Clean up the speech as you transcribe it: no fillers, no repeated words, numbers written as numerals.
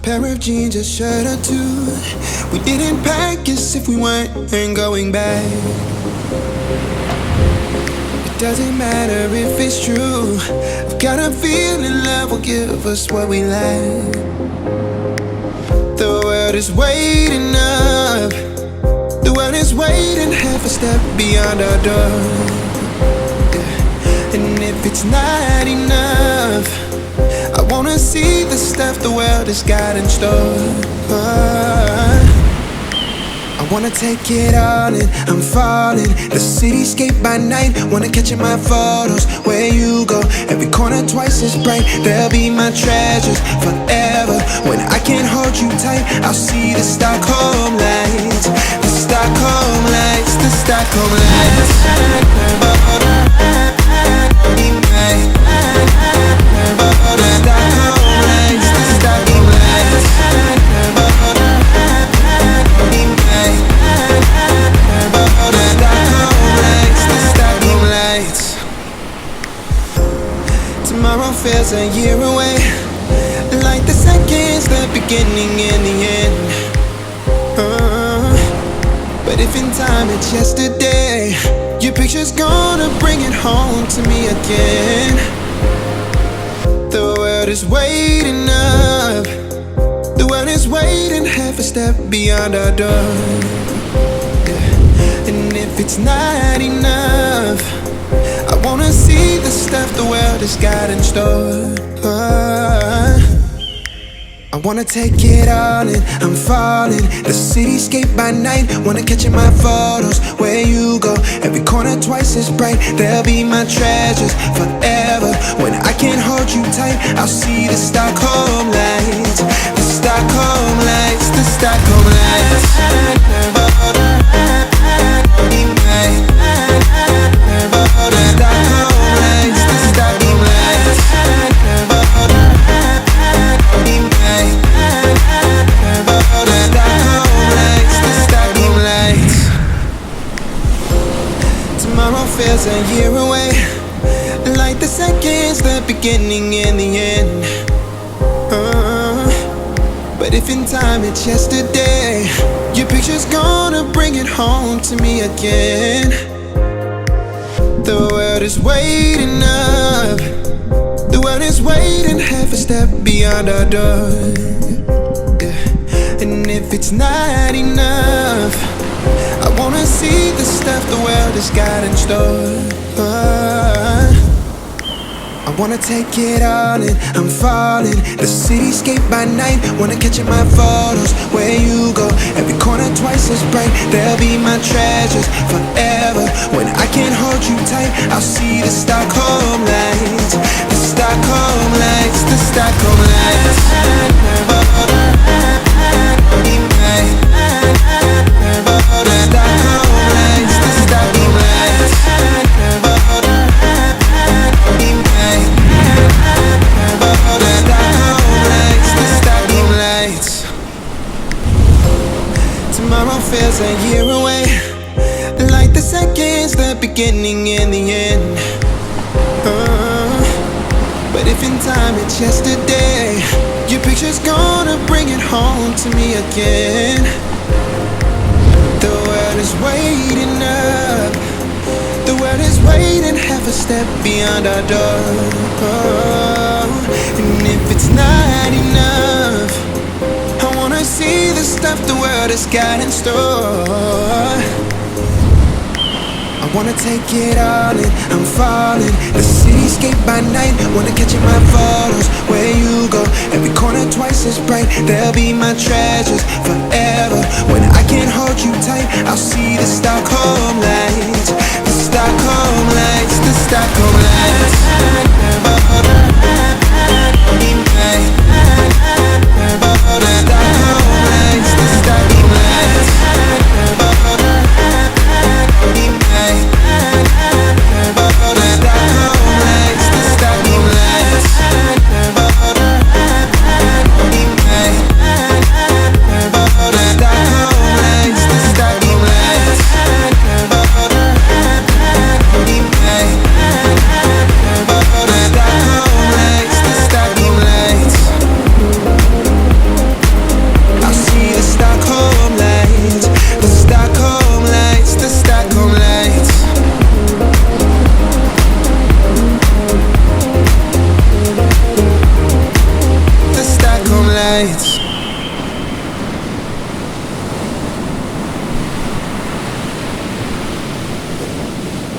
Pair of jeans, a shirt or two. We didn't pack as if we weren't going back. It doesn't matter if it's true. I've got a feeling love will give us what we lack. The world is waiting up. The world is waiting half a step beyond our door. And if it's not enough, I wanna see the stuff the world has got in store. I wanna take it all in, I'm falling. The cityscape by night, wanna catch in my photos. Where you go, every corner twice as bright. They'll be my treasures forever. When I can't hold you tight, I'll see the Stockholm lights. The Stockholm lights, the Stockholm lights. Tomorrow feels a year away, like the seconds, the beginning and the end. But if in time it's yesterday, your picture's gonna bring it home to me again. The world is waiting up. The world is waiting half a step beyond our door. And if it's not enough, I wanna see the stuff the world has got in store. I wanna take it all in, I'm falling. The cityscape by night, wanna catch in my photos. Where you go, every corner twice as bright. They'll be my treasures forever. When I can't hold you tight, I'll see the Stockholm lights. The Stockholm lights, the Stockholm lights. Tomorrow feels a year away, like the seconds, the beginning and the end. But if in time it's yesterday, your picture's gonna bring it home to me again. The world is waiting up. The world is waiting half a step beyond our door. And if it's not enough, I wanna see the stuff the world has got in store. I wanna take it all in, I'm falling. The cityscape by night, wanna catch in my photos. Where you go, every corner twice as bright. They'll be my treasures forever. When I can't hold you tight, I'll see the Stockholm lights. The Stockholm lights, the Stockholm lights. Tomorrow feels a year away, like the seconds, the beginning and the end. But if in time it's yesterday, your picture's gonna bring it home to me again. The world is waiting up. The world is waiting half a step beyond our door. And if it's not enough, I wanna see the stuff the world has got in store. I wanna take it all in, I'm falling. The cityscape by night, wanna catch in my photos. Where you go, every corner twice as bright. They'll be my treasures forever. When I can't hold you tight, I'll see the Stockholm lights. The Stockholm lights, the Stockholm lights.